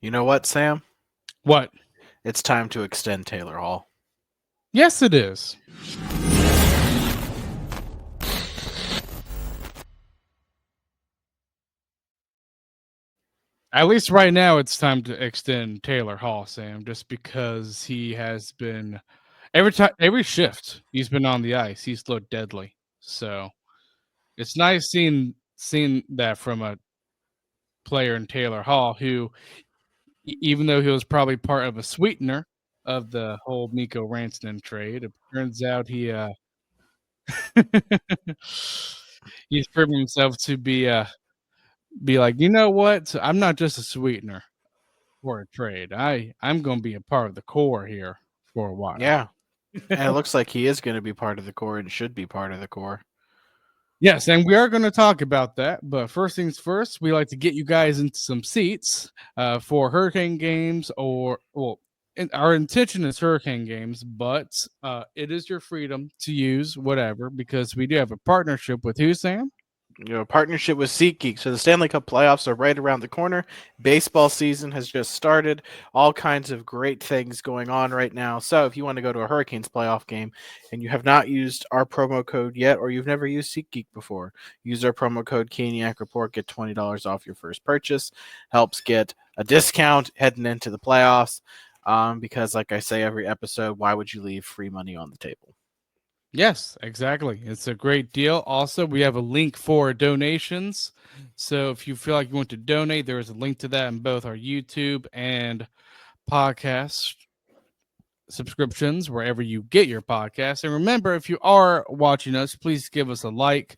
You know what, Sam? What? It's time to extend Taylor Hall. Yes, it is. At least right now, it's time to extend Taylor Hall, Sam, just because he has been every shift he's been on the ice, he's looked deadly. So it's nice seeing that from a player in Taylor Hall, who, even though he was probably part of a sweetener of the whole Miko Rantanen trade, it turns out he's proven himself to be like, you know what? So I'm not just a sweetener for a trade. I'm going to be a part of the core here for a while. Yeah, and it looks like he is going to be part of the core and should be part of the core. Yes, and we are going to talk about that. But first things first, we like to get you guys into some seats for Hurricane games, our intention is Hurricane games, but it is your freedom to use whatever because we do have a partnership with who, Sam? Partnership with SeatGeek. So the Stanley Cup playoffs are right around the corner. Baseball season has just started. All kinds of great things going on right now. So if you want to go to a Hurricanes playoff game and you have not used our promo code yet, or you've never used SeatGeek before, use our promo code Caniac Report. Get $20 off your first purchase. Helps get a discount heading into the playoffs. Because, like I say every episode, why would you leave free money on the table? Yes, exactly. It's a great deal. Also, we have a link for donations. So if you feel like you want to donate, there is a link to that in both our YouTube and podcast subscriptions, wherever you get your podcasts. And remember, if you are watching us, please give us a like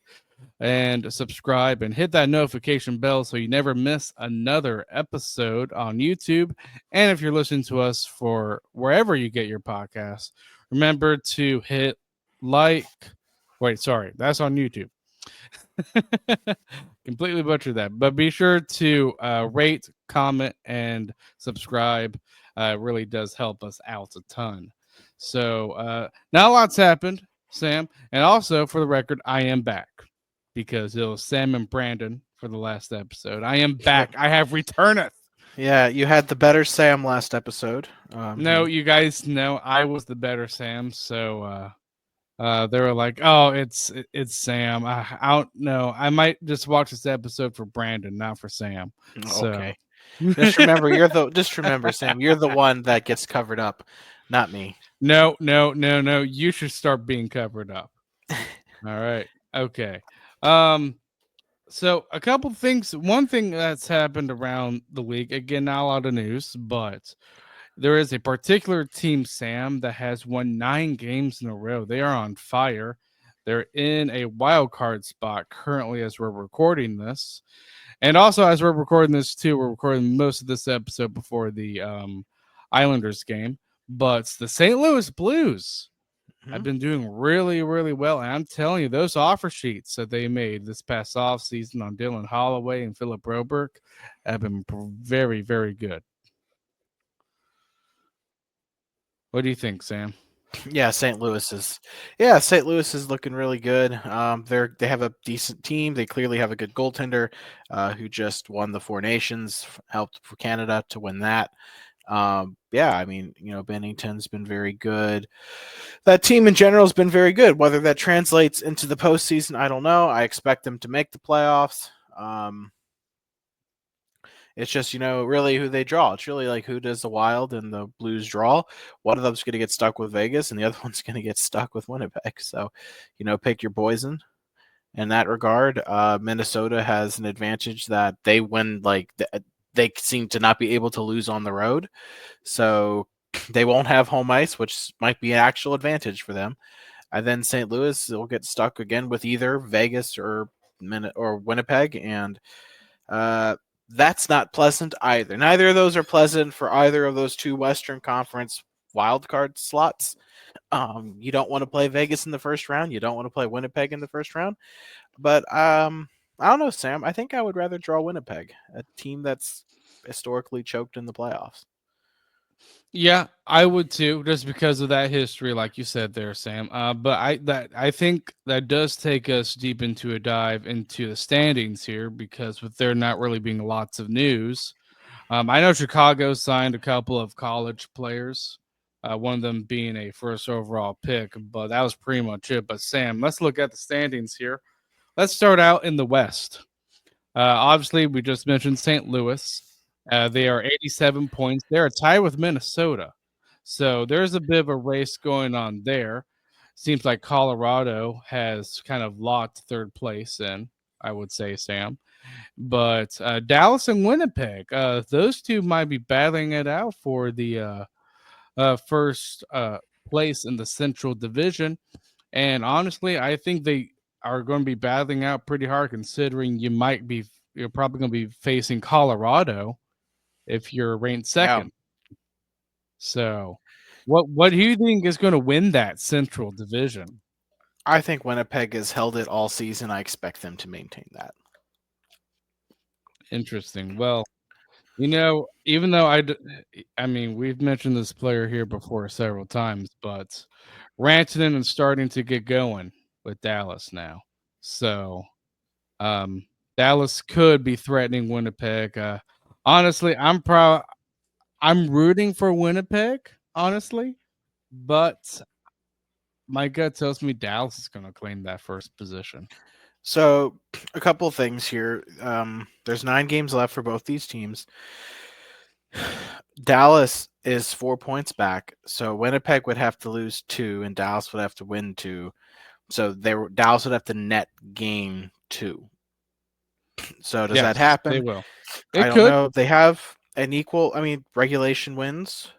and subscribe and hit that notification bell so you never miss another episode on YouTube. And if you're listening to us for wherever you get your podcasts, remember to hit like. Wait, sorry, that's on YouTube. Completely butchered that. But be sure to rate, comment, and subscribe. It really does help us out a ton. So not a lot's happened, Sam. And also, for the record, I am back because it was Sam and Brandon for the last episode. I am back. I have returneth. Yeah, you had the better Sam last episode. No, you guys know I was the better Sam. So they were like, "Oh, it's Sam." I don't know. I might just watch this episode for Brandon, not for Sam. So, Okay. Just remember, Sam, you're the one that gets covered up, not me. no. You should start being covered up. All right. Okay. Um. So a couple things. One thing that's happened around the league. Again, not a lot of news, but there is a particular team, Sam, that has won 9 games in a row. They are on fire. They're in a wild card spot currently as we're recording this. And also, as we're recording this too, we're recording most of this episode before the Islanders game. But the St. Louis Blues have Mhm. been doing really, really well. And I'm telling you, those offer sheets that they made this past offseason on Dylan Holloway and Philip Broberg have been very, very good. What do you think, Sam? Yeah, St. Louis is looking really good. They have a decent team. They clearly have a good goaltender, who just won the Four Nations, helped for Canada to win that. Yeah, I mean, Bennington's been very good. That team in general has been very good. Whether that translates into the postseason, I don't know. I expect them to make the playoffs. It's just, really who they draw. It's really like who does the Wild and the Blues draw. One of them's going to get stuck with Vegas, and the other one's going to get stuck with Winnipeg. So, pick your poison in that regard. Minnesota has an advantage that they win, they seem to not be able to lose on the road. So they won't have home ice, which might be an actual advantage for them. And then St. Louis will get stuck again with either Vegas or Winnipeg, and that's not pleasant either. Neither of those are pleasant for either of those two Western Conference wildcard slots. You don't want to play Vegas in the first round. You don't want to play Winnipeg in the first round. But I don't know, Sam. I think I would rather draw Winnipeg, a team that's historically choked in the playoffs. Yeah, I would too, just because of that history, like you said there, Sam. But I think that does take us deep into a dive into the standings here, because with there not really being lots of news, I know Chicago signed a couple of college players, one of them being a first overall pick, but that was pretty much it. But Sam, let's look at the standings here. Let's start out in the West. Obviously, we just mentioned St. Louis. They are 87 points. They're a tie with Minnesota. So there's a bit of a race going on there. Seems like Colorado has kind of locked third place in, I would say, Sam. But Dallas and Winnipeg, those two might be battling it out for the first place in the Central Division. And honestly, I think they are going to be battling out pretty hard, considering you're probably going to be facing Colorado if you're ranked Yeah. second. So, what do you think is going to win that Central Division? I think Winnipeg has held it all season. I expect them to maintain that. Interesting. Well, even though I mean, we've mentioned this player here before several times, but Rantanen is starting to get going with Dallas now. So, Dallas could be threatening Winnipeg. Honestly, I'm rooting for Winnipeg, honestly, but my gut tells me Dallas is going to claim that first position. So, a couple things here. There's 9 games left for both these teams. Dallas is 4 points back, so Winnipeg would have to lose 2, and Dallas would have to win 2. So Dallas would have to net game 2. So does that Yes, happen? they will. I It don't could. know. They have an equal. I mean, regulation wins.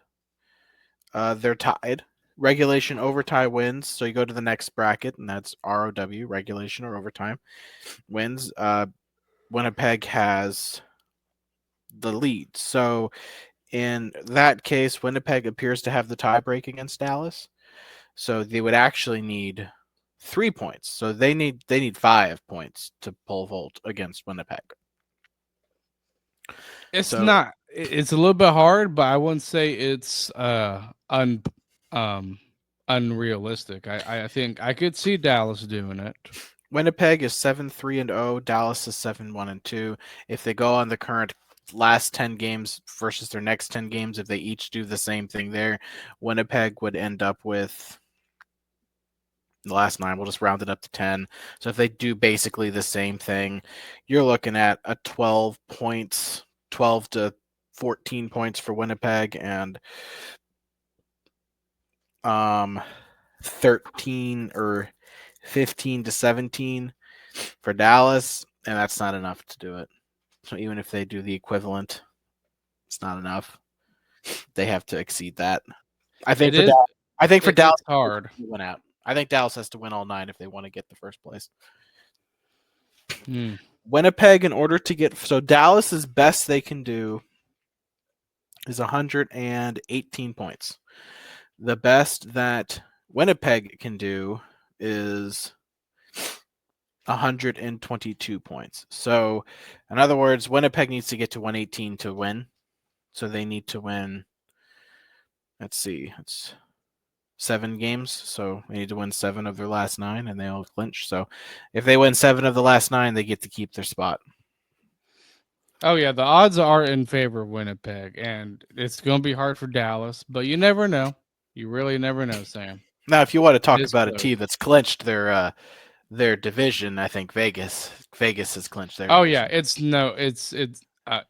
They're tied. Regulation overtime wins. So you go to the next bracket, and that's ROW, regulation or overtime wins. Winnipeg has the lead. So in that case, Winnipeg appears to have the tiebreak against Dallas. So they would actually need 3 points. So they need 5 points to pull volt against Winnipeg. It's So not. It's a little bit hard, but I wouldn't say it's um unrealistic. I think I could see Dallas doing it. Winnipeg is 7-3-0. Dallas is 7-1-2. If they go on the current last 10 games versus their next 10 games, if they each do the same thing there, Winnipeg would end up with the last 9. We'll just round it up to 10. So if they do basically the same thing, you're looking at a 12 points, 12 to 14 points for Winnipeg, and 13 or 15 to 17 for Dallas, and that's not enough to do it. So even if they do the equivalent, it's not enough. They have to exceed that. I think It for Dallas, it's hard. win out. I think Dallas has to win all 9 if they want to get the first place. Hmm. Winnipeg, in order to get Dallas's best they can do is 118 points. The best that Winnipeg can do is 122 points. So, in other words, Winnipeg needs to get to 118 to win. So they need to win. Let's see, it's 7 games. So they need to win 7 of their last 9, and they'll clinch. So if they win 7 of the last 9, they get to keep their spot. Oh yeah, the odds are in favor of Winnipeg, and it's going to be hard for Dallas, but you never know. You really never know, Sam. Now, if you want to talk It's about a close. team that's clinched their division, I think Vegas has clinched their Oh division. yeah,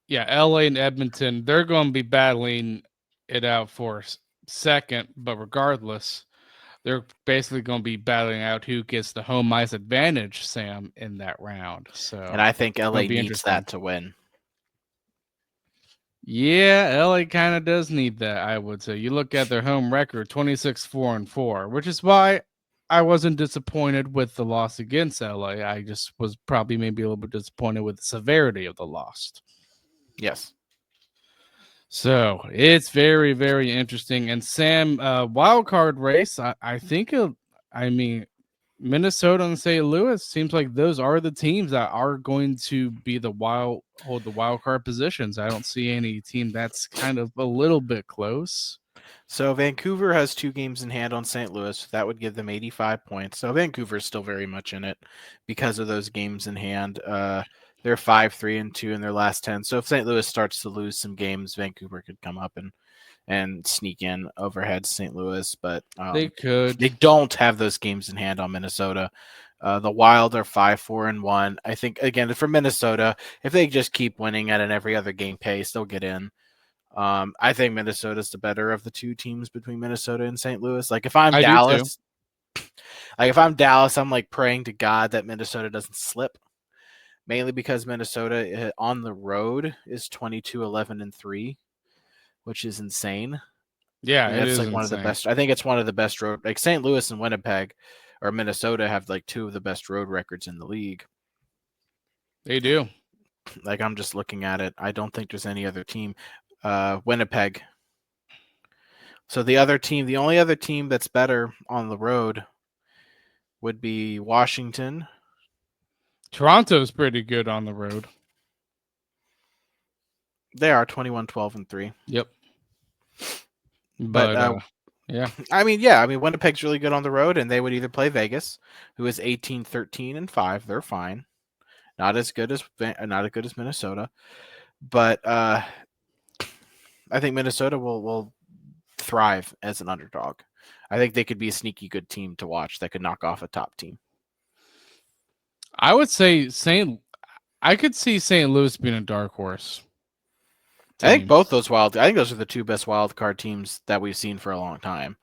yeah, LA and Edmonton, they're going to be battling it out for second, but regardless, they're basically going to be battling out who gets the home ice advantage, Sam, in that round. So, And I think it'll LA be needs interesting. that to win. Yeah, LA kind of does need that, I would say. You look at their home record, 26-4-4, which is why I wasn't disappointed with the loss against LA. I just was probably maybe a little bit disappointed with the severity of the loss. Yes. So it's very, very interesting. And Sam, wild card race, I think I mean, Minnesota and St. Louis seems like those are the teams that are going to be hold the wild card positions. I don't see any team that's kind of a little bit close. So Vancouver has 2 games in hand on St. Louis. That would give them 85 points. So Vancouver is still very much in it because of those games in hand. They're They're 5-3-2 in their last 10. So if St. Louis starts to lose some games, Vancouver could come up and sneak in overhead St. Louis, but They could. they don't have those games in hand on Minnesota. The Wild are 5-4-1. I think again for Minnesota, if they just keep winning at an every other game pace, they'll get in. I think Minnesota's the better of the two teams between Minnesota and St. Louis. Like if I'm I do too. Dallas, I'm like praying to God that Minnesota doesn't slip. Mainly because Minnesota on the road is 22-11-3, which is insane. Yeah, And it that's is like one of the insane. best. I think it's one of the best road. Like St. Louis and Winnipeg or Minnesota have like two of the best road records in the league. They do. Like I'm just looking at it. I don't think there's any other team. Winnipeg. So the only other team that's better on the road would be Washington. Toronto's pretty good on the road. They are 21-12-3. Yep. But yeah. I mean, Winnipeg's really good on the road, and they would either play Vegas, who is 18-13-5. They're fine, not as good as Minnesota, but I think Minnesota will thrive as an underdog. I think they could be a sneaky good team to watch that could knock off a top team. I would say I could see St. Louis being a dark horse. I think both those I think those are the two best wild card teams that we've seen for a long time.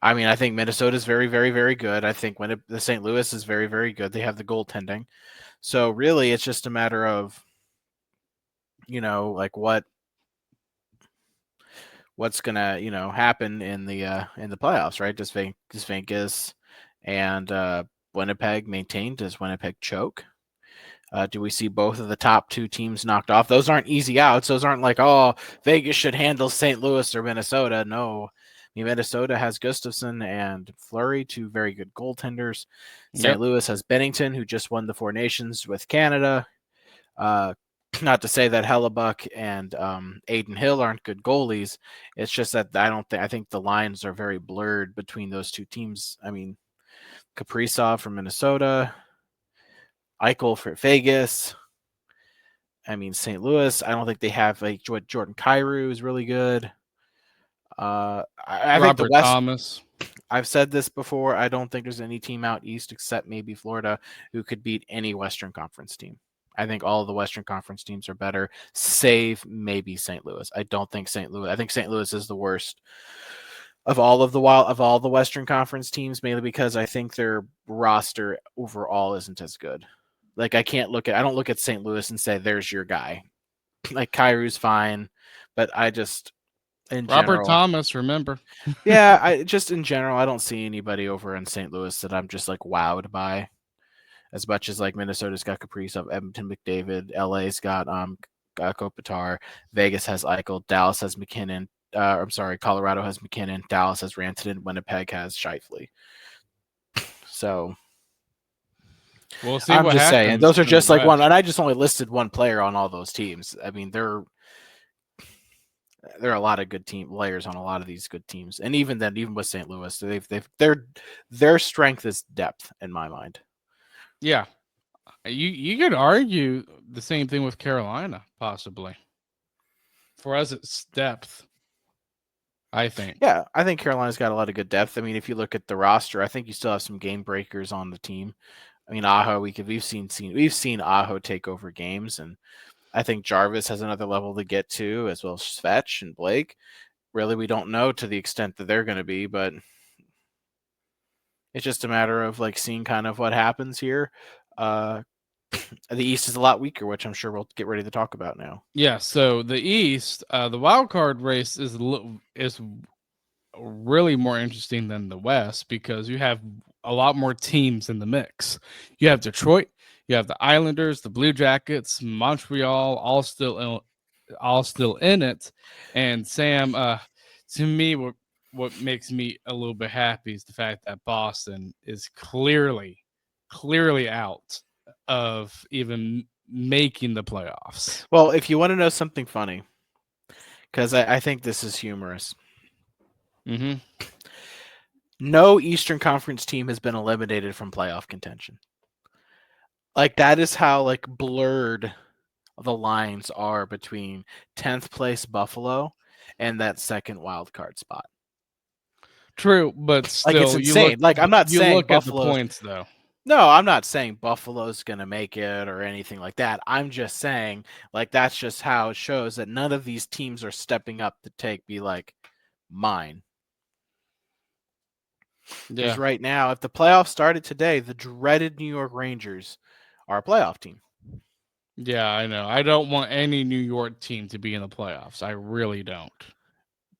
I mean, I think Minnesota is very, very, very good. I think the St. Louis is very, very good. They have the goaltending. So really, it's just a matter of, like what's gonna, happen in the playoffs, right? Does Vegas and Winnipeg maintain? Does Winnipeg choke? Do we see both of the top two teams knocked off? Those aren't easy outs. Those aren't like, oh, Vegas should handle St. Louis or Minnesota. No. I mean, Minnesota has Gustafsson and Fleury, two very good goaltenders. St. Louis has Bennington, who just won the Four Nations with Canada. Not to say that Hellebuck and Aiden Hill aren't good goalies. It's just that I think the lines are very blurred between those two teams. I mean, Kaprizov from Minnesota, Eichel for Vegas. I mean, St. Louis, I don't think they have like Jordan Kyrou is really good. I think the West. Thomas. I've said this before. I don't think there's any team out east except maybe Florida who could beat any Western Conference team. I think all of the Western Conference teams are better, save maybe St. Louis. I don't think St. Louis. I think St. Louis is the worst of all the Western Conference teams, mainly because I think their roster overall isn't as good. Like I don't look at St. Louis and say there's your guy. Like Kyrou's fine, but I just Robert Thomas, remember? Yeah, in general, I don't see anybody over in St. Louis that I'm just like wowed by. As much as like Minnesota's got Kaprizov, Edmonton McDavid, LA's got Kopitar, Vegas has Eichel, Dallas has McKinnon. Colorado has McKinnon, Dallas has Rantanen, Winnipeg has Scheifele. So we'll see. I'm just saying, those are just like one, and I just only listed one player on all those teams. I mean, there are a lot of good team players on a lot of these good teams, and even with St. Louis, their strength is depth in my mind. Yeah, you could argue the same thing with Carolina, possibly. For us, it's depth. I think. Yeah, I think Carolina's got a lot of good depth. I mean, if you look at the roster, I think you still have some game breakers on the team. I mean, Aho, we've seen Aho take over games, and I think Jarvis has another level to get to, as well as Svetch and Blake. Really, we don't know to the extent that they're going to be, but it's just a matter of like seeing kind of what happens here. The East is a lot weaker, which I'm sure we'll get ready to talk about now. Yeah, so the East, the wild card race is really more interesting than the West because you have a lot more teams in the mix. You have Detroit, you have the Islanders, the Blue Jackets, Montreal, all still in it. And Sam, to me, what makes me a little bit happy is the fact that Boston is clearly out of even making the playoffs. Well, if you want to know something funny, because I think this is humorous. Mm-hmm. No Eastern Conference team has been eliminated from playoff contention. Like that is how like blurred the lines are between 10th place Buffalo and that second wild card spot. True, but Like it's still, insane. Like I'm not you saying look at the Buffalo's points though. No, I'm not saying Buffalo's going to make it or anything like that. I'm just saying like that's just how it shows that none of these teams are stepping up to be like mine. Because Yeah, right now, if the playoffs started today, the dreaded New York Rangers are a playoff team. yeah, I know. I don't want any New York team to be in the playoffs. I really don't.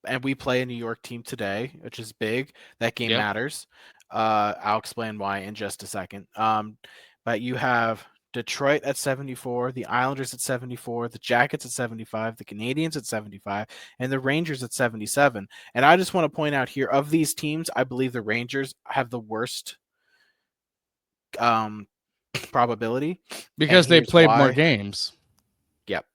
And we play a New York team today, which is big. That game Yep. matters. I'll explain why in just a second. But you have Detroit at 74, the Islanders at 74, the Jackets at 75, the Canadiens at 75, and the Rangers at 77. And I just want to point out here, of these teams, I believe the Rangers have the worst probability. And Because they here's played more why. games. Yep.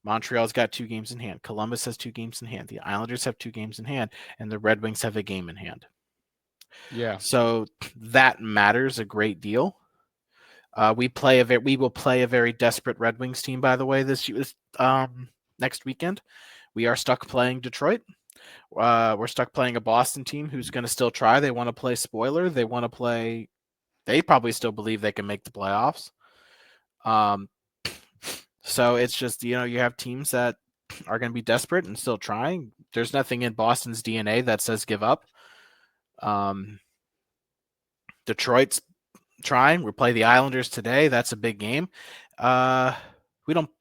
Montreal's got 2 games in hand. Columbus has 2 games in hand. The Islanders have 2 games in hand, and the Red Wings have a game in hand. Yeah. So that matters a great deal. We will play a very desperate Red Wings team, by the way, this next weekend. We are stuck playing Detroit. We're stuck playing a Boston team who's going to still try. They want to play spoiler. They want to play. They probably still believe they can make the playoffs. So it's just you have teams that are going to be desperate and still trying. There's nothing in Boston's DNA that says give up. Detroit's trying. We play the Islanders today. That's a big game. Do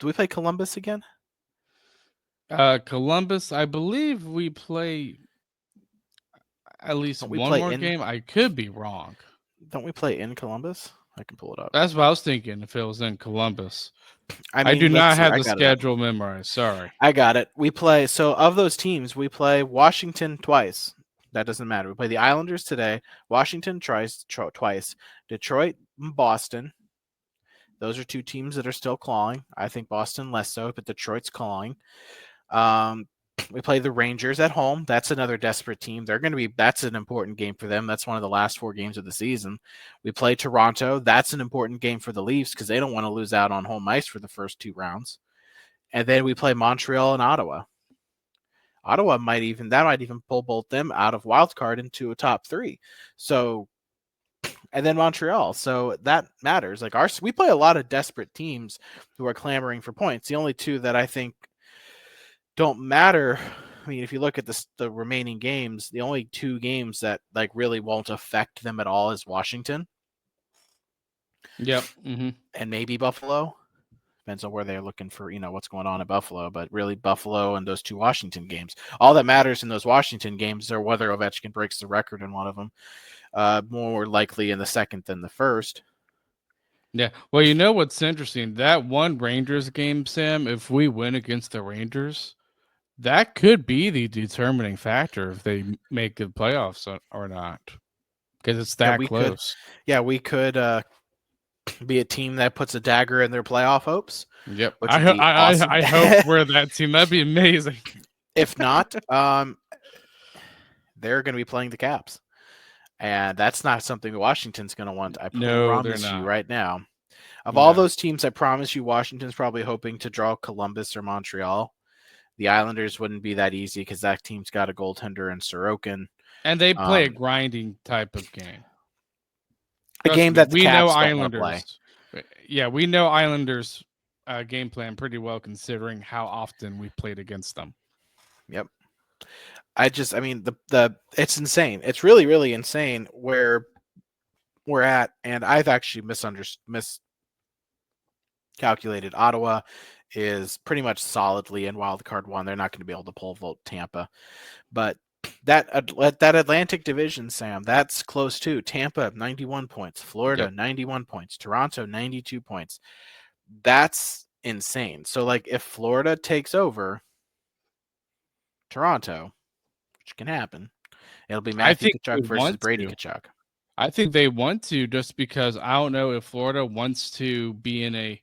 we play Columbus again? Columbus, I believe we play at least Don't we one play more in? game. I could be wrong. Don't we play in Columbus? I can pull it up. That's what I was thinking if it was in Columbus. I I do mean, let's not see. have I the got it up. schedule memorized. Sorry. I got it. We play. So of those teams, we play Washington twice. That doesn't matter. We play the Islanders today. Washington twice. Detroit, and Boston. Those are 2 teams that are still clawing. I think Boston less so, but Detroit's clawing. We play the Rangers at home. That's another desperate team. That's an important game for them. That's one of the last 4 games of the season. We play Toronto. That's an important game for the Leafs because they don't want to lose out on home ice for the first 2 rounds. And then we play Montreal and Ottawa. Ottawa might even pull both them out of wild card into a top 3. So, and then Montreal. So that matters. Like we play a lot of desperate teams who are clamoring for points. The only 2 that I think don't matter. I mean, if you look at the remaining games, the only 2 games that like really won't affect them at all is Washington. Yep. Mm-hmm. And maybe Buffalo. Depends on where they're looking for, what's going on at Buffalo. But really, Buffalo and those 2 Washington games. All that matters in those Washington games are whether Ovechkin breaks the record in one of them. More likely in the second than the first. Yeah. Well, you know what's interesting? That one Rangers game, Sam, if we win against the Rangers, that could be the determining factor if they make the playoffs or not, because it's Yeah, that we could. close. Yeah, we could be a team that puts a dagger in their playoff hopes. Yep. Which would be awesome. I hope we're that team. That'd be amazing. If not, they're going to be playing the Caps. And that's not something Washington's going to want. I No, they're promise you not. right now. Of all No. those teams, I promise you Washington's probably hoping to draw Columbus or Montreal. The Islanders wouldn't be that easy because that team's got a goaltender in Sorokin. And they play a grinding type of game. A game that the we know Caps don't want to play. Islanders. Yeah, we know Islanders game plan pretty well considering how often we played against them. Yep. I mean, it's insane. It's really, really insane where we're at, and I've actually miscalculated. Ottawa is pretty much solidly in wild card 1. They're not going to be able to pole vault Tampa, but that Atlantic division, Sam, that's close too. Tampa 91 points, Florida 91 points, Toronto 92 points. That's insane. So like if Florida takes over Toronto, which can happen, it'll be Matthew Tkachuk versus Brady Tkachuk. I think they want to, just because I don't know if Florida wants to be in a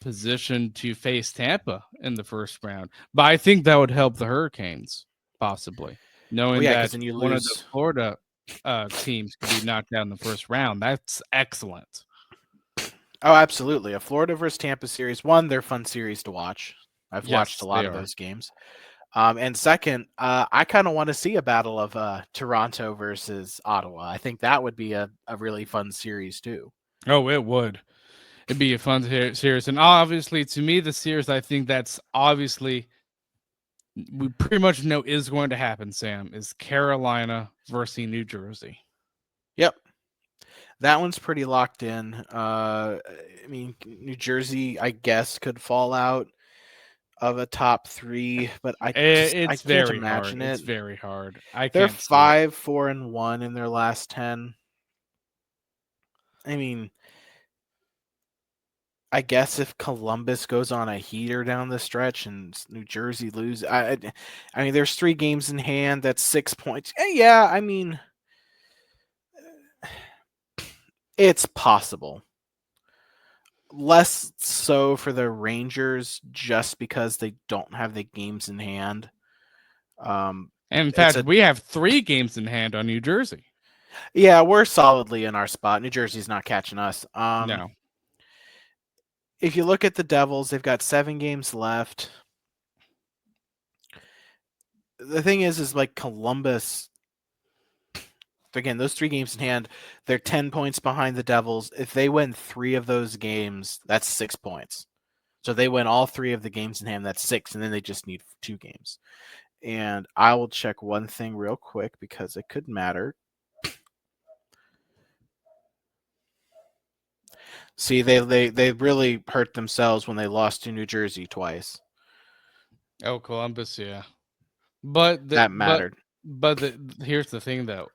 position to face Tampa in the first round, but I think that would help the Hurricanes possibly, knowing that then you one of lose. the Florida teams could be knocked out in the first round. That's excellent. Oh, absolutely. A Florida versus Tampa series. One, they're fun series to watch. I've watched a Yes, lot they of are. those games. And second, I kind of want to see a battle of Toronto versus Ottawa. I think that would be a really fun series too. Oh, it would. It'd be a fun series, and obviously, to me, the series I think that's obviously we pretty much know is going to happen. Sam is Carolina versus New Jersey. Yep, that one's pretty locked in. I mean, New Jersey, I guess, could fall out of a top three, but I It's can't very hard. imagine It's it. very hard. I They're can't see it. 5-4-1 in their last 10. I mean, I guess if Columbus goes on a heater down the stretch and New Jersey lose, I mean, there's 3 games in hand. That's 6 points. Yeah, I mean, it's possible. Less so for the Rangers, just because they don't have the games in hand. And in It's fact, a we have 3 games in hand on New Jersey. Yeah, we're solidly in our spot. New Jersey's not catching us. No, If you look at the Devils, they've got 7 games left. The thing is like Columbus. Again, those 3 games in hand, they're 10 points behind the Devils. If they win 3 of those games, that's 6 points. So they win all 3 of the games in hand, that's 6, and then they just need 2 games. And I will check one thing real quick because it could matter. See, they really hurt themselves when they lost to New Jersey twice. oh Columbus, yeah. But the That mattered. but here's the thing though.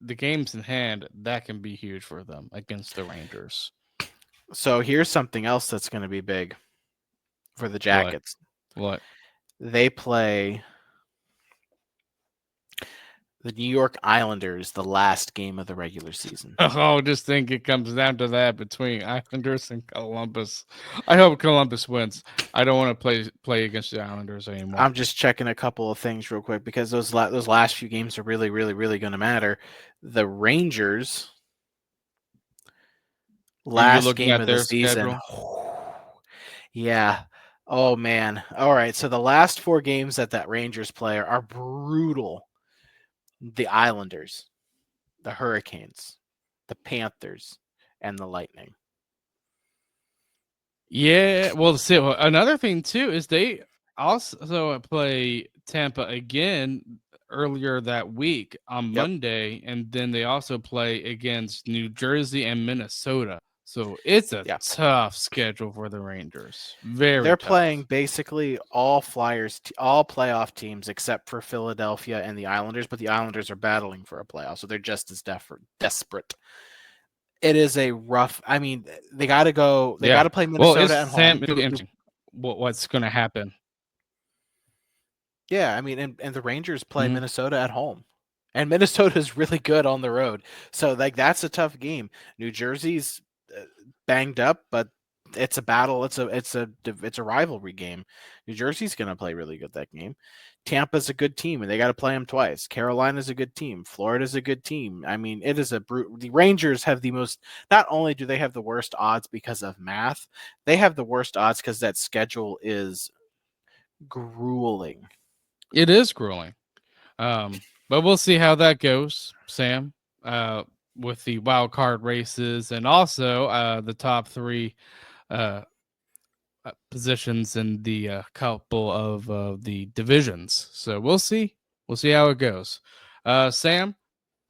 The games in hand that can be huge for them against the Rangers. So here's something else that's going to be big for the What? Jackets. What? They play the New York Islanders the last game of the regular season. Oh, just think it comes down to that between Islanders and Columbus. I hope Columbus wins. I don't want to play against the Islanders anymore. I'm just checking a couple of things real quick because those last few games are really, really, really going to matter. The Rangers Are you last looking game at of the their season. schedule? Yeah. Oh man. All right. So the last 4 games that Rangers player are brutal. The Islanders, the Hurricanes, the Panthers, and the Lightning. Yeah. Well, see, another thing too is they also play Tampa again earlier that week on Yep. Monday, and then they also play against New Jersey and Minnesota. So it's a Yeah. tough schedule for the Rangers. Very They're playing tough. basically all all playoff teams except for Philadelphia and the Islanders, but the Islanders are battling for a playoff, so they're just as desperate. It is a rough. I mean, they got to go. They got Yeah. to play Well, it's Minnesota at Sam. home. It'll be interesting. What's going to happen? Yeah, I mean, and the Rangers play Mhm. Minnesota at home, and Minnesota is really good on the road. So like that's a tough game. New Jersey's banged up, but it's a battle. It's a rivalry game. New Jersey's going to play really good that game. Tampa's a good team, and they got to play them twice. Carolina's a good team. Florida's a good team. I mean, it is the Rangers have the most. Not only do they have the worst odds because of math, they have the worst odds because that schedule is grueling. It is grueling. But we'll see how that goes, Sam. With the wild card races and also the top 3 uh, positions in the couple of the divisions. So we'll see. We'll see how it goes. Sam,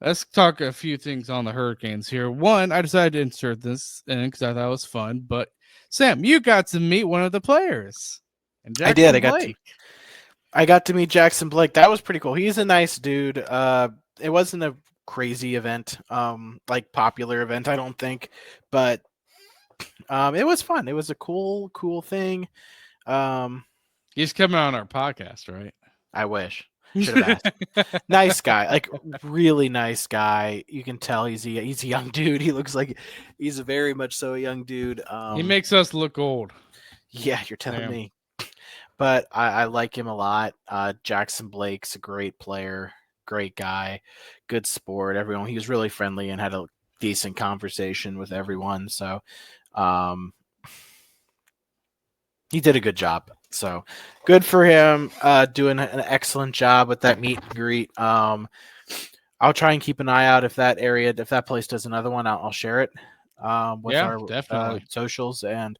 let's talk a few things on the Hurricanes here. One, I decided to insert this in because I thought it was fun. But Sam, you got to meet one of the players, and I did. Jackson Blake. I got to meet Jackson Blake. That was pretty cool. He's a nice dude. It wasn't a crazy event, like popular event, I don't think, but it was fun. It was a cool thing. Um, He's coming on our podcast, right? I wish. Should have asked. Nice guy, like really nice guy. You can tell he's a young dude. He looks like he's a very much so a young dude. He makes us look old. Yeah, you're telling Sam. me. But I like him a lot. Jackson Blake's a great player, great guy, good sport. Everyone, he was really friendly and had a decent conversation with everyone. So Um, he did a good job. So good for him, doing an excellent job with that meet and greet. I'll try and keep an eye out if that place does another one. I'll share it with Yeah, our definitely. socials, and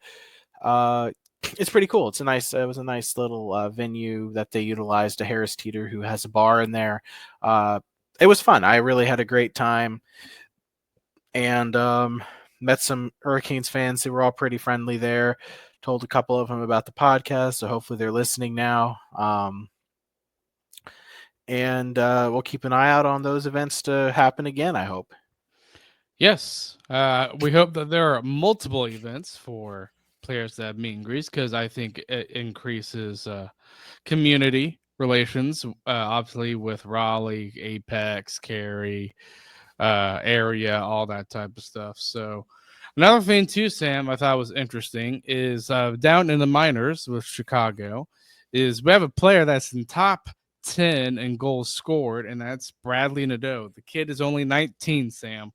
uh, it's pretty cool. It was a nice little venue that they utilized. A Harris Teeter who has a bar in there. Uh, it was fun. I really had a great time, and met some Hurricanes fans who were all pretty friendly there. Told a couple of them about the podcast, so hopefully they're listening now. And we'll keep an eye out on those events to happen again, I hope. Yes, we hope that there are multiple events for players that have meet and greets because I think it increases community relations. Obviously, with Raleigh, Apex, Cary, area, all that type of stuff. So, another thing too, Sam, I thought was interesting is down in the minors with Chicago, is we have a player that's in top 10 in goals scored, and that's Bradley Nadeau. The kid is only 19, Sam.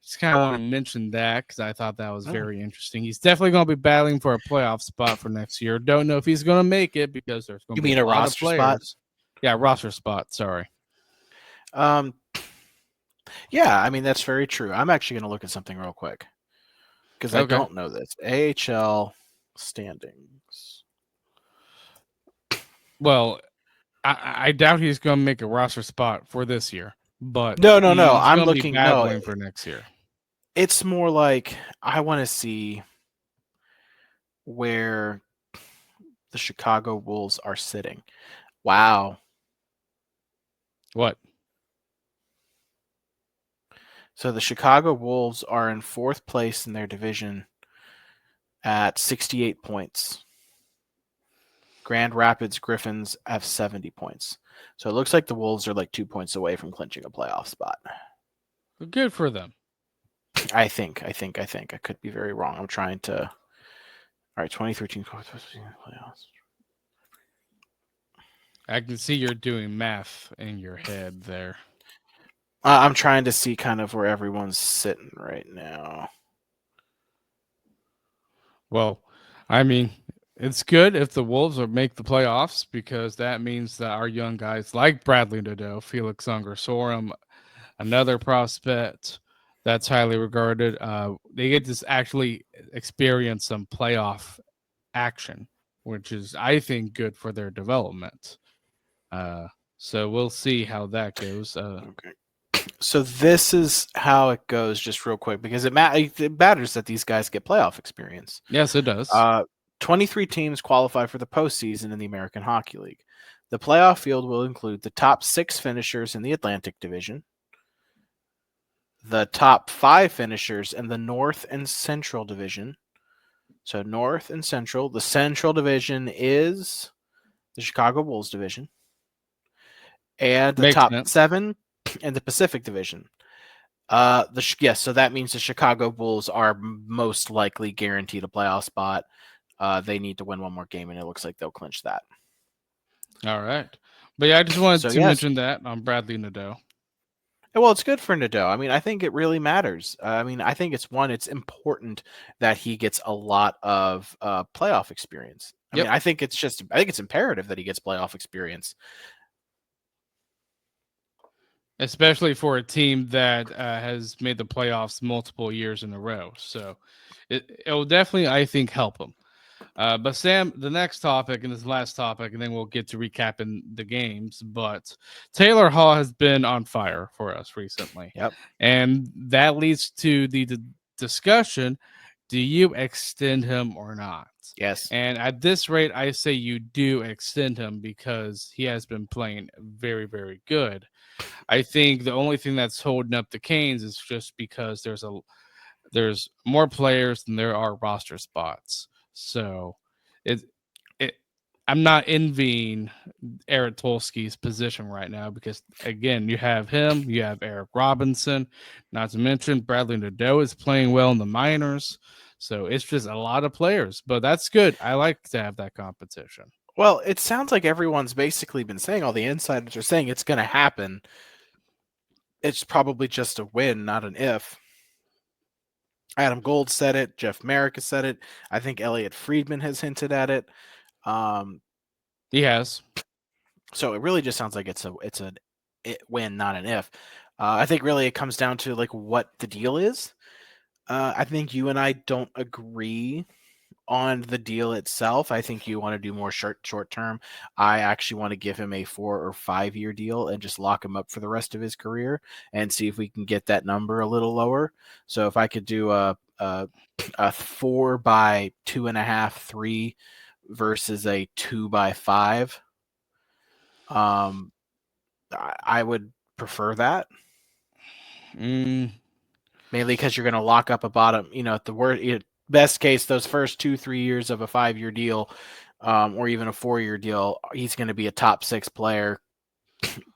Just kind of want to mention that because I thought that was Oh. very interesting. He's definitely going to be battling for a playoff spot for next year. Don't know if he's going to make it because there's going You to be mean a a lot of roster spot? players. Yeah, roster spot. Sorry. Um, yeah, I mean that's very true. I'm actually going to look at something real quick because I Okay. don't know this. AHL standings. Well, I doubt he's going to make a roster spot for this year, but No, no, no. he's I'm going to be looking. No, battling for next year. it's more like I want to see where the Chicago Wolves are sitting. Wow. What? So the Chicago Wolves are in fourth place in their division at 68 points. Grand Rapids Griffins have 70 points. So it looks like the Wolves are like 2 points away from clinching a playoff spot. Good for them. I think. I could be very wrong. I'm trying to. All right, 2013 playoffs. I can see you're doing math in your head there. I'm trying to see kind of where everyone's sitting right now. Well, I mean, it's good if the Wolves make the playoffs because that means that our young guys like Bradley Nadeau, Felix Unger-Sorum, another prospect that's highly regarded, they get to actually experience some playoff action, which is, I think, good for their development. So we'll see how that goes. Okay. So this is how it goes, just real quick, because it matters that these guys get playoff experience. Yes, it does. 23 teams qualify for the postseason in the American Hockey League. The playoff field will include the top 6 finishers in the Atlantic Division, the top 5 finishers in the North and Central Division. So North and Central. The Central Division is the Chicago Bulls division, and the Makes top sense. 7 in the Pacific Division. Yes, so that means the Chicago Bulls are most likely guaranteed a playoff spot. They need to win one more game, and it looks like they'll clinch that. All right. But yeah, I just wanted So to yes, mention that on Bradley Nadeau. well, it's good for Nadeau. I mean, I think it really matters. I mean, I think it's important that he gets a lot of playoff experience. I Yep. mean, I think it's imperative that he gets playoff experience. Especially for a team that has made the playoffs multiple years in a row. So it will definitely, I think, help him. But Sam, the next topic and this last topic, and then we'll get to recapping the games. But Taylor Hall has been on fire for us recently. Yep. And that leads to the discussion, do you extend him or not? Yes. And at this rate, I say you do extend him because he has been playing very, very good. I think the only thing that's holding up the Canes is just because there's more players than there are roster spots. So it I'm not envying Eric Tolsky's position right now because again, you have him, you have Eric Robinson, not to mention Bradley Nadeau is playing well in the minors. So it's just a lot of players, but that's good. I like to have that competition. Well, it sounds like everyone's basically been saying, all the insiders are saying it's going to happen. It's probably just a win, not an if. Adam Gold said it. Jeff Merrick has said it. I think Elliot Friedman has hinted at it. Um, He has. so it really just sounds like it's a win, not an if. I think really it comes down to like what the deal is. I think you and I don't agree on the deal itself. I think you want to do more short term. I actually want to give him a 4 or 5 year deal and just lock him up for the rest of his career and see if we can get that number a little lower. So if I could do a 4 by 2.5, 3 versus a 2 by 5, I would prefer that. Mm, Mainly because you're going to lock up a bottom, at the worst, best case, those first 2-3 years of a 5 year deal, or even a 4 year deal, he's going to be a top 6 player.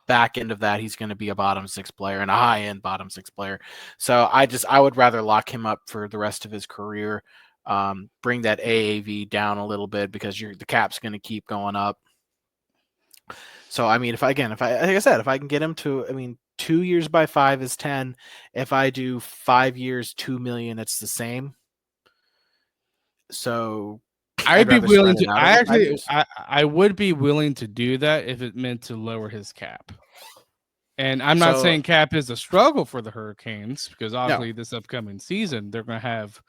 Back end of that, he's going to be a bottom 6 player and a high end bottom 6 player. So I would rather lock him up for the rest of his career. Bring that AAV down a little bit because the cap's going to keep going up. So I mean, like I said, if I can get him to, 2 years by 5 is 10. If I do 5 years, 2 million, it's the same. So I'd I'd be rather spread willing it to. out I over 5 actually, years. I would be willing to do that if it meant to lower his cap. And I'm not So saying cap is a struggle for the Hurricanes because no, obviously this upcoming season they're going to have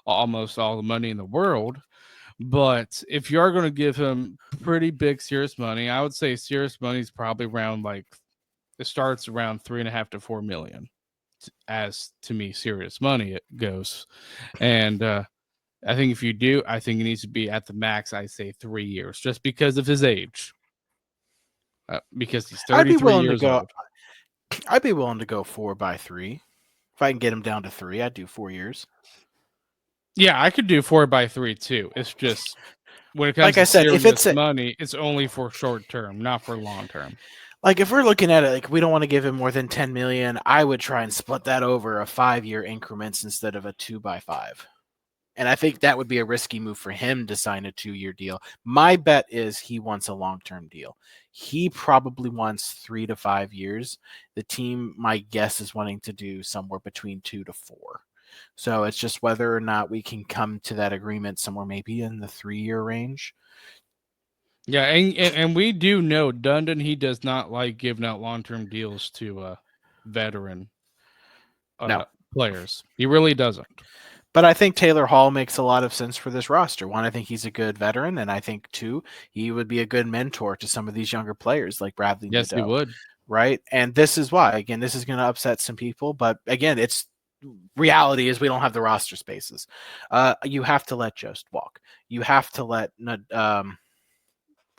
almost all the money in the world. But if you are going to give him pretty big serious money, I would say serious money is probably around like it starts around 3.5 to 4 million. As to me, serious money it goes, and I think if you do, I think it needs to be at the max. I say 3 years, just because of his age, because he's I'd be 33 willing to years go. old. I'd be willing to go 4 by 3 if I can get him down to 3. I'd do 4 years. Yeah, I could do 4 by 3 too. It's just when it comes Like I to said, if it's serious money, it's only for short term, not for long term. like if we're looking at it like we don't want to give him more than 10 million, I would try and split that over a 5 year increments instead of a 2 by 5. And I think that would be a risky move for him to sign a 2 year deal. My bet is he wants a long term deal. He probably wants 3 to 5 years. The team, my guess, is wanting to do somewhere between 2 to 4. So it's just whether or not we can come to that agreement somewhere maybe in the 3 year range. Yeah, and we do know Dundon. He does not like giving out long term deals to veteran No. players. He really doesn't. But I think Taylor Hall makes a lot of sense for this roster. One, I think he's a good veteran, and I think two, he would be a good mentor to some of these younger players like Bradley Yes, he Nadeau, would. right? And this is why. Again, this is going to upset some people, but again, it's reality is we don't have the roster spaces. You have to let Jost walk. You have to let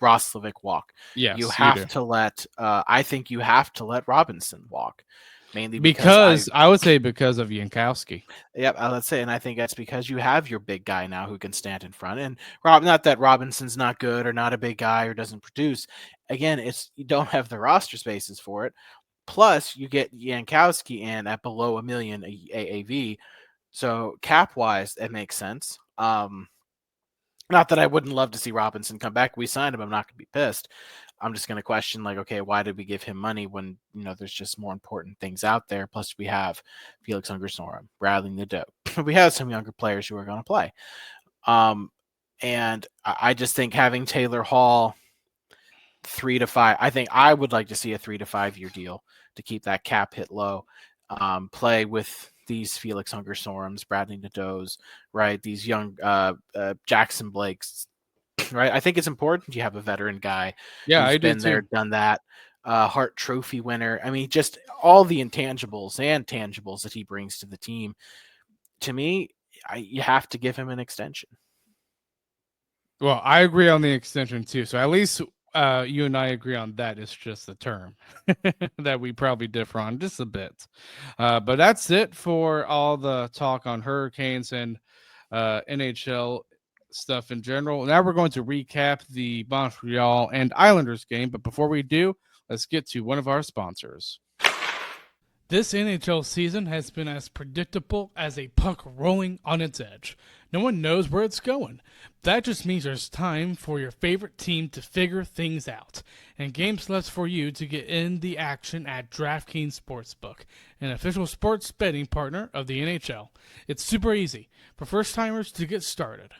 Roslovic walk. You Yes, you do. have to let. I think you have to let Robinson walk, mainly because Because I would say because of Yankowski. Yep, let's say, and I think that's because you have your big guy now who can stand in front. And not that Robinson's not good or not a big guy or doesn't produce. Again, it's you don't have the roster spaces for it. Plus, you get Yankowski in at below 1 million AAV, so cap wise, it makes sense. Not that I wouldn't love to see Robinson come back. We signed him. I'm not going to be pissed. I'm just going to question, like, okay, why did we give him money when, there's just more important things out there? Plus, we have Felix Ungersorum, Bradley Nadeau. We have some younger players who are going to play. And I just think having Taylor Hall 3 to 5, I think I would like to see a 3 to 5 year deal to keep that cap hit low. Play with these Felix Ungersorums, Bradley Nadeau's, right? These young Jackson Blakes, right? I think it's important you have a veteran guy Yeah, who's I do been there, too. done that. Hart Trophy winner. I mean, just all the intangibles and tangibles that he brings to the team. To me, you have to give him an extension. Well, I agree on the extension too. So at least you and I agree on that. It's just the term that we probably differ on just a bit. But that's it for all the talk on Hurricanes and NHL stuff in general. Now we're going to recap the Montreal and Islanders game. But before we do, let's get to one of our sponsors. This NHL season has been as predictable as a puck rolling on its edge. No one knows where it's going. That just means there's time for your favorite team to figure things out, and games left for you to get in the action at DraftKings Sportsbook, an official sports betting partner of the NHL. It's super easy for first timers to get started.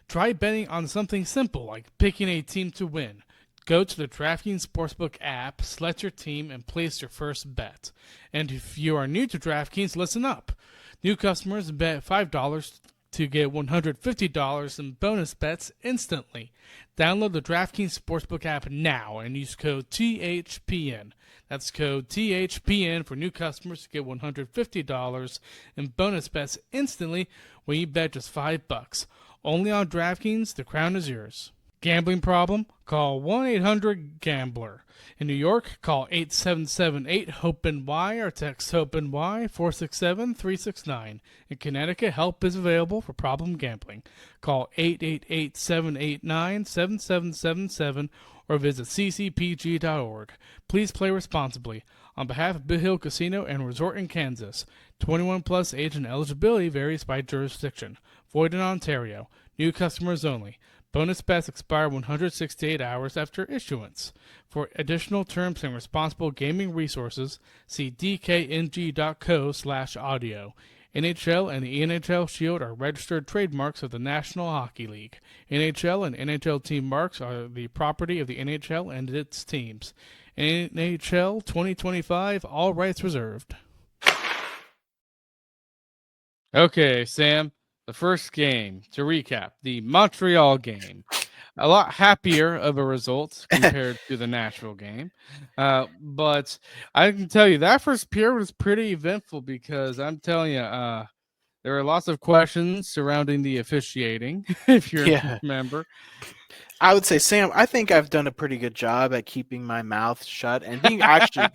Try betting on something simple like picking a team to win. Go to the DraftKings Sportsbook app, select your team, and place your first bet. And if you are new to DraftKings, listen up. New customers bet $5 to get $150 in bonus bets instantly. Download the DraftKings Sportsbook app now and use code THPN. That's code THPN for new customers to get $150 in bonus bets instantly when you bet just $5. Only on DraftKings, the crown is yours. Gambling problem? Call 1-800-GAMBLER. In New York, call 877-8-HOPE-NY or text HOPE-NY 467-369. In Connecticut, help is available for problem gambling. Call 888-789-7777 or visit ccpg.org. Please play responsibly. On behalf of Big Hill Casino and Resort in Kansas, 21 plus age and eligibility varies by jurisdiction. Void in Ontario. New customers only. Bonus bets expire 168 hours after issuance. For additional terms and responsible gaming resources, see dkng.co/audio. NHL and the NHL Shield are registered trademarks of the National Hockey League. NHL and NHL team marks are the property of the NHL and its teams. NHL 2025, all rights reserved. Okay, Sam. The first game, to recap, the Montreal game. A lot happier of a result compared to the Nashville game. But I can tell you that first period was pretty eventful because I'm telling you, there were lots of questions surrounding the officiating, if you Yeah. remember. I would say, Sam, I think I've done a pretty good job at keeping my mouth shut and being actually.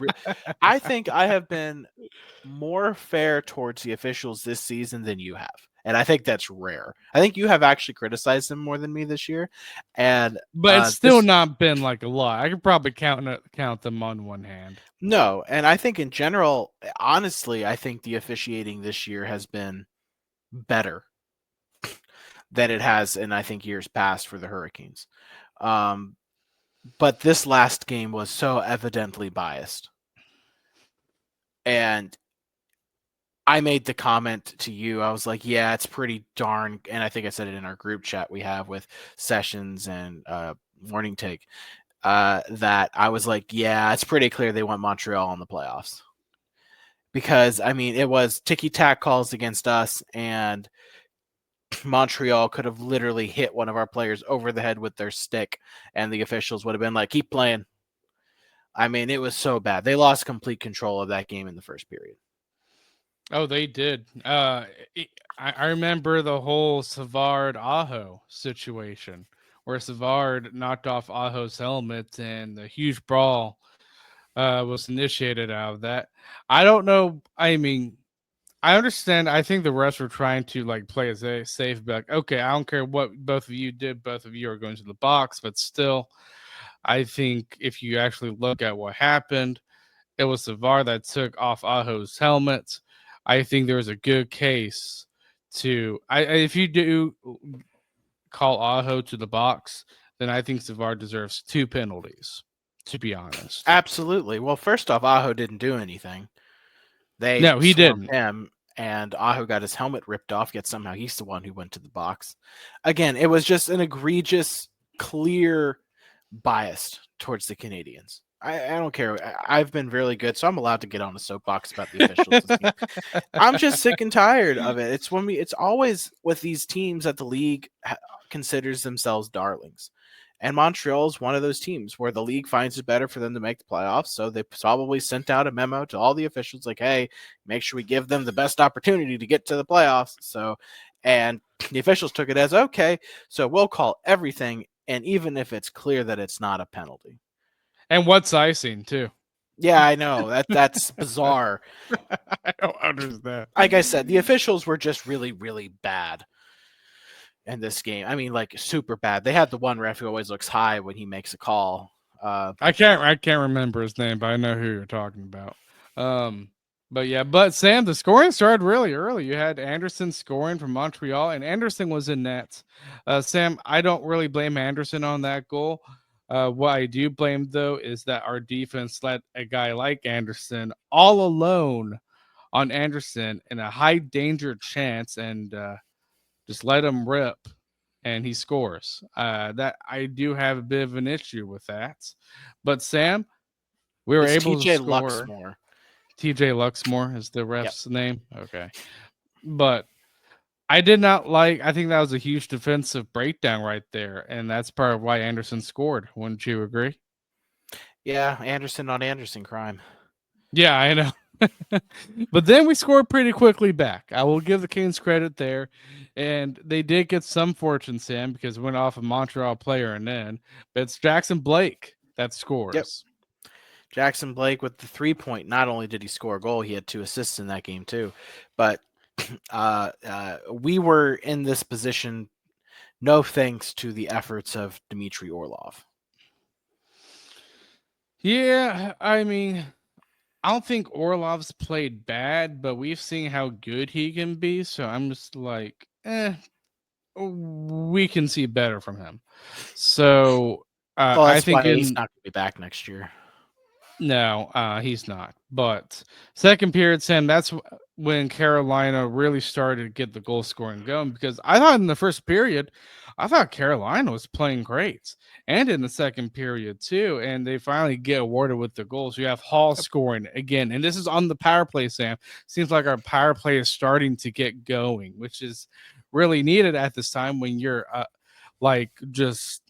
I think I have been more fair towards the officials this season than you have. And I think that's rare. I think you have actually criticized them more than me this year. And but it's still not been like a lot. I could probably count them on one hand. No, and I think in general, honestly, I think the officiating this year has been better than it has in, I think, years past for the Hurricanes. But this last game was so evidently biased. And I made the comment to you. I was like, yeah, it's pretty darn, and I think I said it in our group chat we have with Sessions and Morning Take, that I was like, yeah, it's pretty clear they want Montreal in the playoffs. Because, I mean, it was ticky-tack calls against us, and Montreal could have literally hit one of our players over the head with their stick, and the officials would have been like, keep playing. I mean, it was so bad. They lost complete control of that game in the first period. Oh, they did. I remember the whole Savard-Aho situation where Savard knocked off Aho's helmet and the huge brawl was initiated out of that. I don't know. I mean, I understand. I think the refs were trying to like play as safe, be like, okay, I don't care what both of you did. Both of you are going to the box, but still, I think if you actually look at what happened, it was Savard that took off Aho's helmet. I think there's a good case to if you do call Aho to the box, then I think Savard deserves 2 penalties, to be honest. Absolutely. Well, first off, Aho didn't do anything. No, he didn't. Him, and Aho got his helmet ripped off, yet somehow he's the one who went to the box. Again, it was just an egregious, clear bias towards the Canadians. I don't care. I've been really good, so I'm allowed to get on a soapbox about the officials. I'm just sick and tired of it. It's always with these teams that the league considers themselves darlings. And Montreal is one of those teams where the league finds it better for them to make the playoffs. So they probably sent out a memo to all the officials like, hey, make sure we give them the best opportunity to get to the playoffs. So, and the officials took it as, okay, so we'll call everything. And even if it's clear that it's not a penalty. And what's icing too? Yeah, I know. That's bizarre. I don't understand. Like I said, the officials were just really, really bad in this game. I mean, like super bad. They had the one ref who always looks high when he makes a call. I can't remember his name, but I know who you're talking about. But Sam, the scoring started really early. You had Anderson scoring from Montreal, and Anderson was in net. Sam, I don't really blame Anderson on that goal. What I do blame, though, is that our defense let a guy like Anderson all alone on Anderson in a high danger chance and just let him rip, and he scores. That I do have a bit of an issue with that. But Sam, we were It's able to TJ score. Luxmore. TJ Luxmore is the Yep. ref's name. Okay. But I did not like, I think that was a huge defensive breakdown right there. And that's part of why Anderson scored. Wouldn't you agree? Yeah, Anderson on Anderson crime. Yeah, I know. But then we scored pretty quickly back. I will give the Canes credit there. And they did get some fortune, Sam, because it went off a Montreal player and then. But it's Jackson Blake that Yep. scores. Jackson Blake with the 3-point. Not only did he score a goal, he had 2 assists in that game too. But we were in this position no thanks to the efforts of Dmitry Orlov. Yeah, I mean, I don't think Orlov's played bad, but we've seen how good he can be. So I'm just like, we can see better from him. So Well, I that's why think he's in not going to be back next year. no, he's not. But second period, Sam, that's when Carolina really started to get the goal scoring going because I thought in the first period, I thought Carolina was playing great. And in the second period, too. And they finally get awarded with the goals. You have Hall scoring again. And this is on the power play, Sam. Seems like our power play is starting to get going, which is really needed at this time when you're like just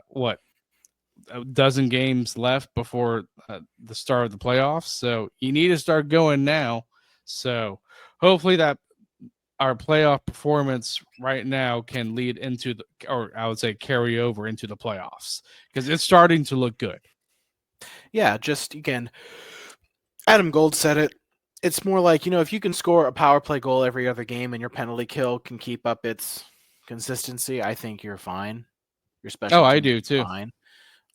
what a dozen games left before the start of the playoffs. So you need to start going now. So hopefully that our playoff performance right now can lead into the, or I would say carry over into the playoffs because it's starting to look good. Yeah, just again, Adam Gold said it. It's more like, if you can score a power play goal every other game and your penalty kill can keep up its consistency, I think you're fine. Your Oh, special I teams do are too. fine.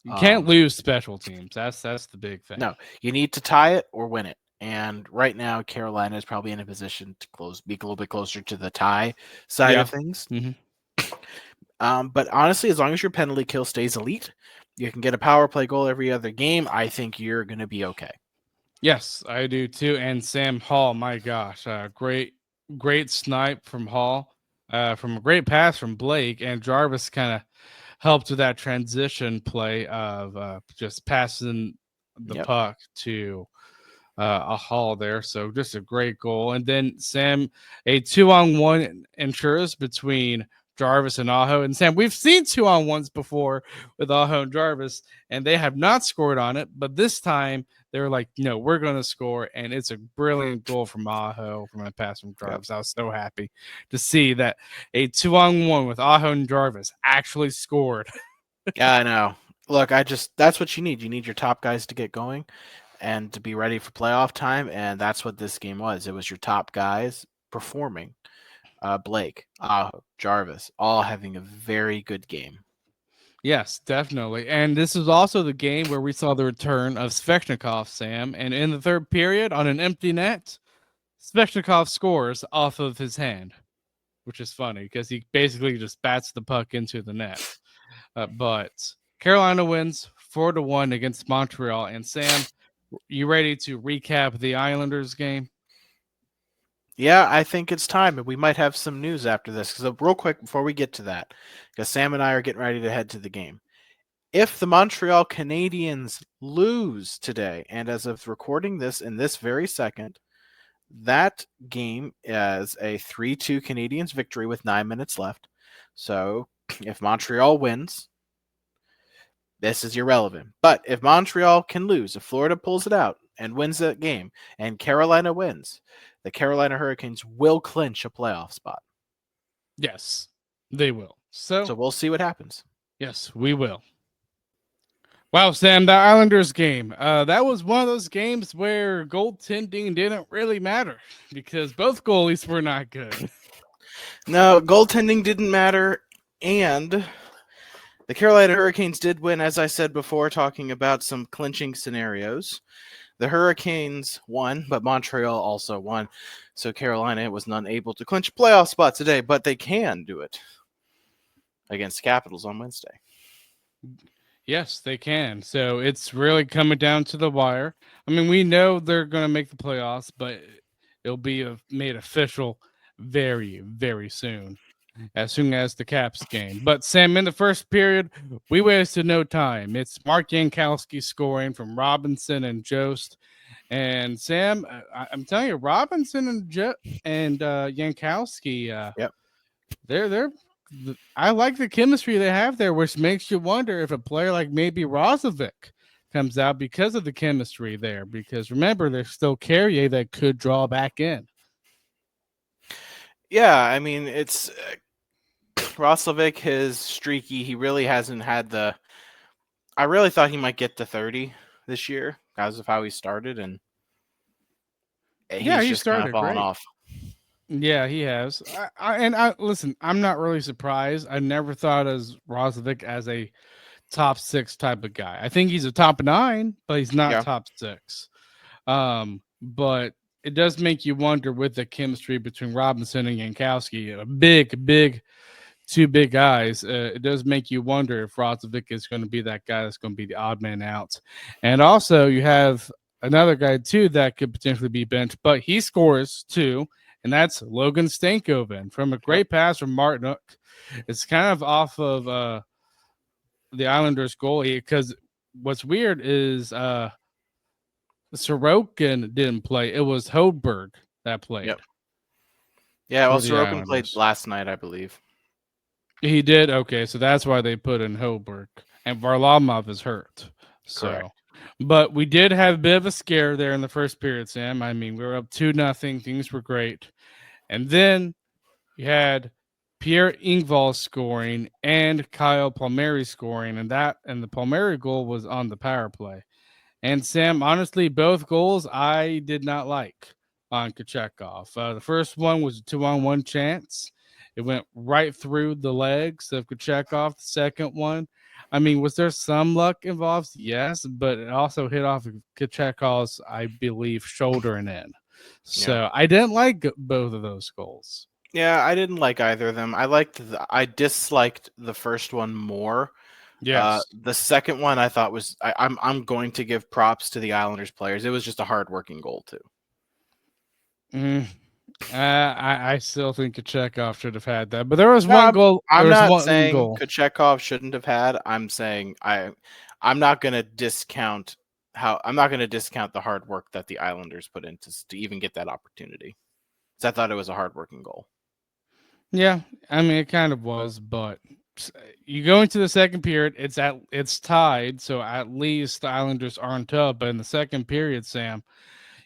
You can't lose special teams. That's the big thing. No, you need to tie it or win it. And right now, Carolina is probably in a position to be a little bit closer to the tie side Yeah. of things. Mm-hmm. But honestly, as long as your penalty kill stays elite, you can get a power play goal every other game. I think you're going to be okay. Yes, I do too. And Sam Hall, my gosh, great snipe from Hall, from a great pass from Blake, and Jarvis kind of helped with that transition play of just passing the Yep. puck to a Hall there. So just a great goal. And then Sam, a 2-on-1 ensures between Jarvis and Aho. And Sam, we've seen 2-on-1s before with Aho and Jarvis, and they have not scored on it. But this time they're like, no, we're going to score. And it's a brilliant goal from Aho from a pass from Jarvis. Yep. I was so happy to see that a 2-on-1 with Aho and Jarvis actually scored. Yeah, I know. Look, that's what you need. You need your top guys to get going and to be ready for playoff time. And that's what this game was. It was your top guys performing. Blake, Jarvis, all having a very good game. Yes, definitely. And this is also the game where we saw the return of Svechnikov, Sam. And in the third period, on an empty net, Svechnikov scores off of his hand, which is funny because he basically just bats the puck into the net. But Carolina wins 4-1 against Montreal. And Sam, you ready to recap the Islanders game? Yeah, I think it's time, and we might have some news after this. So, real quick before we get to that, because Sam and I are getting ready to head to the game. If the Montreal Canadiens lose today, and as of recording this in this very second, that game is a 3-2 Canadiens victory with 9 minutes left. So, if Montreal wins, this is irrelevant. But if Montreal can lose, if Florida pulls it out and wins that game, and Carolina wins, the Carolina Hurricanes will clinch a playoff spot. Yes, they will. So we'll see what happens. Yes, we will. Wow, Sam, the Islanders game. That was one of those games where goaltending didn't really matter because both goalies were not good. No, goaltending didn't matter, and the Carolina Hurricanes did win, as I said before, talking about some clinching scenarios. The Hurricanes won, but Montreal also won. So Carolina was not able to clinch a playoff spot today, but they can do it against Capitals on Wednesday. Yes, they can. So it's really coming down to the wire. I mean, we know they're going to make the playoffs, but it'll be made official very, very soon, as soon as the Caps game. But Sam, in the first period, we wasted no time. It's Mark Yankowski scoring from Robinson and Jost. And Sam, I'm telling you, Robinson and Yankowski, Yep. they're I like the chemistry they have there, which makes you wonder if a player like maybe Rozovic comes out because of the chemistry there. Because remember, there's still Carrier that could draw back in. Yeah, I mean, it's Roslovic is streaky. He really hasn't had the. I really thought he might get to 30 this year because of how he started, and Yeah, he's he just kind of started fallen great. off. Yeah, he has. I listen. I'm not really surprised. I never thought as Rozovic as a top 6 type of guy. I think he's a top 9, but he's not Yeah. top 6. But it does make you wonder with the chemistry between Robinson and Yankowski, a big, 2 big guys. It does make you wonder if Rozovic is going to be that guy that's going to be the odd man out. And also, you have another guy too that could potentially be benched, but he scores too, and that's Logan Stankoven from a great pass from Martin. It's kind of off of the Islanders goalie, because what's weird is Sorokin didn't play. It was Hoberg that played. Yep. Yeah, well, for the Sorokin played Islanders. last night, I believe. He did? Okay, so that's why they put in Hoberg. And Varlamov is hurt. So, Correct. but we did have a bit of a scare there in the first period, Sam. I mean, we were up 2-0. Things were great. And then you had Pierre Engvall scoring and Kyle Palmieri scoring, and the Palmieri goal was on the power play. And Sam, honestly, both goals I did not like on Kochetkov. The first one was a 2-on-1 chance. It went right through the legs of Kochetkov. The second one, I mean, was there some luck involved? Yes, but it also hit off of Kochetkov's, I believe, shoulder and in. So I didn't like both of those goals. Yeah, I didn't like either of them. I disliked the first one more. Yes. The second one I thought was I'm going to give props to the Islanders players. It was just a hard-working goal too. I still think Kochetkov should have had that, but there was one goal. I'm There was not one saying goal. Kochetkov shouldn't have had. I'm saying I'm not going to discount the hard work that the Islanders put in to even get that opportunity. So I thought it was a hard-working goal. Yeah, I mean it kind of was, but you go into the second period, it's tied, so at least the Islanders aren't up. But in the second period, Sam,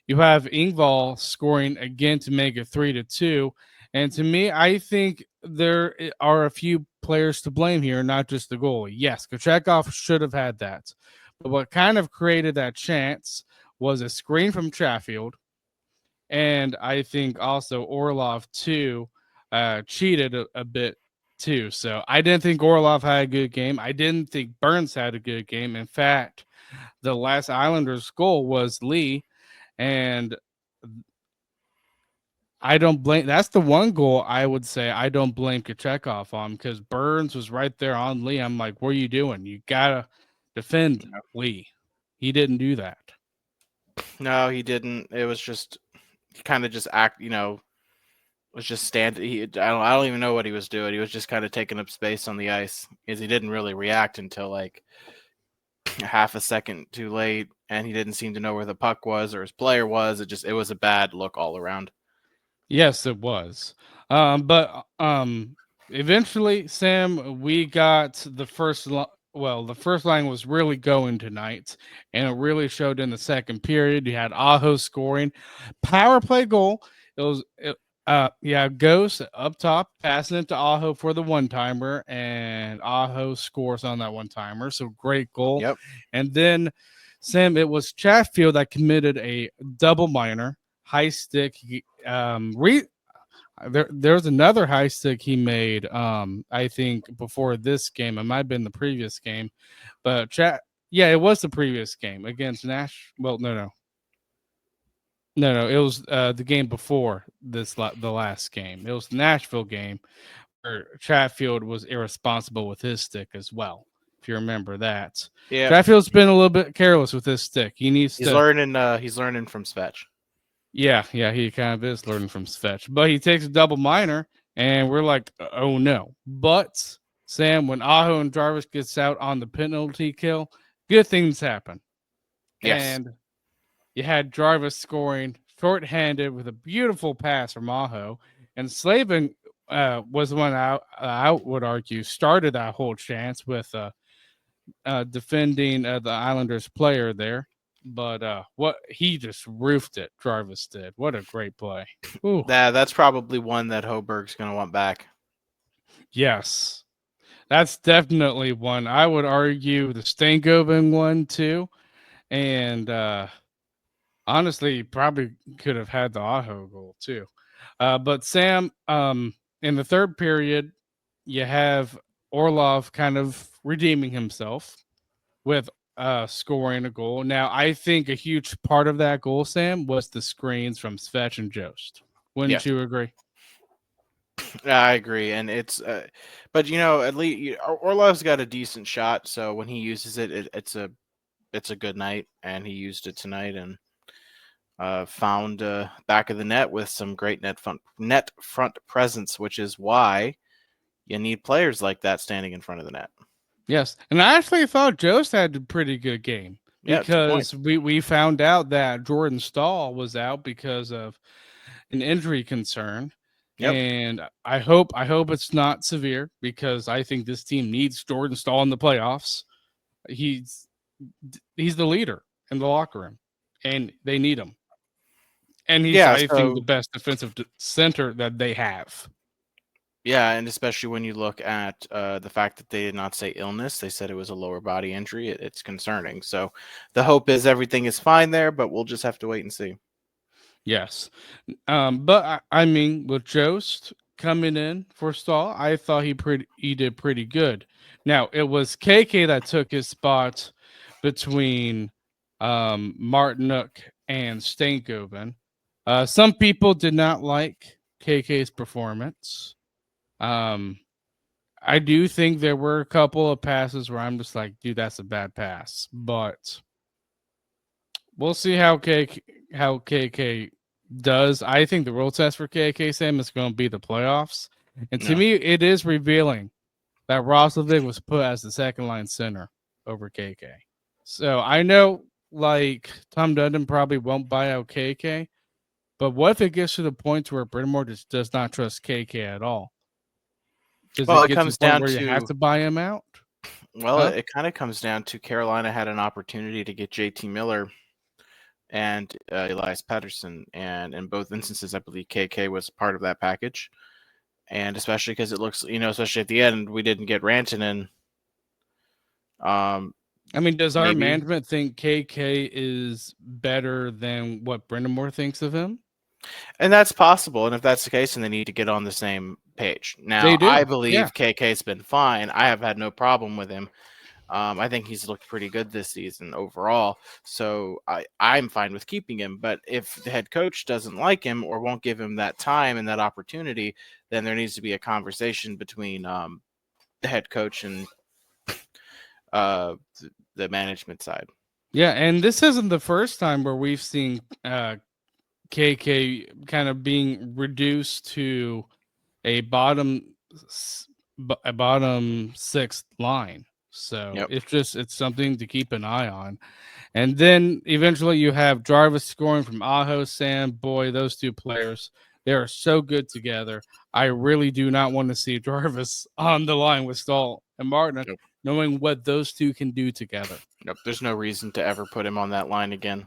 you have Engvall scoring again to make it 3-2. And to me, I think there are a few players to blame here, not just the goalie. Yes, Kochetkov should have had that. But what kind of created that chance was a screen from Chatfield. And I think also Orlov, too, cheated a bit, too. So I didn't think Orlov had a good game. I didn't think Burns had a good game. In fact, the last Islanders goal was Lee. And I don't blame. That's the one goal I would say I don't blame Kochetkov on, because Burns was right there on Lee. I'm like, what are you doing? You gotta defend Lee. He didn't do that. No, he didn't. It was just he kind of just was just standing. I don't even know what he was doing. He was just kind of taking up space on the ice because he didn't really react until like half a second too late, and he didn't seem to know where the puck was or his player was. It was a bad look all around. Yes, it was. But eventually, Sam, we got the first. The first line was really going tonight, and it really showed in the second period. You had Aho scoring, power play goal. It was, Ghost up top, passing it to Aho for the one timer, and Aho scores on that one timer. So great goal. Yep. And then, Sam, it was Chatfield that committed a double minor high stick. There's another high stick he made. I think before this game, it might have been the previous game, but it was the previous game against Nash. Well, no. No, it was the game before the last game. It was the Nashville game where Chatfield was irresponsible with his stick as well. If you remember that, Yeah, Chatfield's been a little bit careless with his stick. He needs he's to. learning. He's learning from Svetch. Yeah, he kind of is learning from Svetch, but he takes a double minor, and we're like, oh no. But Sam, when Aho and Jarvis gets out on the penalty kill, good things happen, Yes. and you had Jarvis scoring shorthanded with a beautiful pass from Aho, and Slavin was the one I would argue started that whole chance with defending the Islanders player there. But what he just roofed it, Jarvis did. What a great play. Ooh. That's probably one that Hoberg's going to want back. Yes. That's definitely one. I would argue the Stankoven one too. And honestly, probably could have had the Aho goal too. But Sam, in the third period, you have Orlov kind of redeeming himself with scoring a goal. Now, I think a huge part of that goal, Sam, was the screens from Svetch and Jost. Wouldn't Yes, you agree? I agree, and it's, but at least Orlov's got a decent shot, so when he uses it, it's a good night, and he used it tonight and found back of the net with some great net front presence, which is why you need players like that standing in front of the net. Yes, and I actually thought Jost had a pretty good game Yeah, 2 points. because we found out that Jordan Stahl was out because of an injury concern, Yep. and I hope it's not severe because I think this team needs Jordan Stahl in the playoffs. He's the leader in the locker room, and they need him. And he's, Yeah, I think, the so best defensive center that they have. yeah, and especially when you look at the fact that they did not say illness, they said it was a lower body injury. It's concerning. So the hope is everything is fine there, but we'll just have to wait and see. Yes. But I mean, with Jost coming in for Stahl, I thought he did pretty good. Now it was KK that took his spot between Martinuk and Stankoven. Some people did not like KK's performance. I do think there were a couple of passes where I'm just like, dude, that's a bad pass. But we'll see how KK does. I think the real test for KK Sam is going to be the playoffs. And to me, it is revealing that Roslovic was put as the second line center over KK. So I know like Tom Dundon probably won't buy out KK, but what if it gets to the point where Brind'Amour just does not trust KK at all? Does Well, it it get to the comes point down where you have to to buy him out? well, Huh? it kind of comes down to Carolina had an opportunity to get JT Miller and Elias Pettersson, and in both instances, I believe KK was part of that package. And especially because it looks, especially at the end, we didn't get Rantanen. I mean, does our Maybe, management think KK is better than what Brind'Amour thinks of him? and that's possible. And if that's the case, then they need to get on the same page. They Now, I do. Yeah. believe KK's been fine. I have had no problem with him. I think he's looked pretty good this season overall. So I'm fine with keeping him. But if the head coach doesn't like him or won't give him that time and that opportunity, then there needs to be a conversation between the head coach and the management side. Yeah. And this isn't the first time where we've seen KK kind of being reduced to a bottom sixth line. So Yep. it's something to keep an eye on. And then eventually you have Jarvis scoring from Aho, Sam. Boy, those two players, they are so good together. I really do not want to see Jarvis on the line with Stahl and Martin, Yep. knowing what those two can do together. Nope. There's no reason to ever put him on that line again.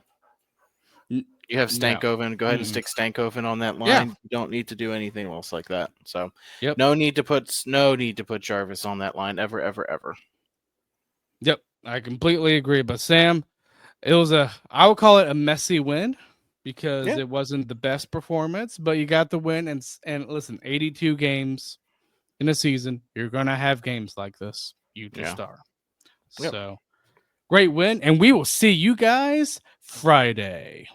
N- You have No. Stankoven. Go ahead and Mm-mm. stick Stankoven on that Yeah. line. You don't need to do anything else like that. So Yep. no need to put Jarvis on that line ever, ever, ever. Yep. I completely agree. But Sam, it was I would call it a messy win because Yeah. it wasn't the best performance, but you got the win. And listen, 82 games in a season, you're gonna have games like this. You just are. Yep. So great win, and we will see you guys Friday.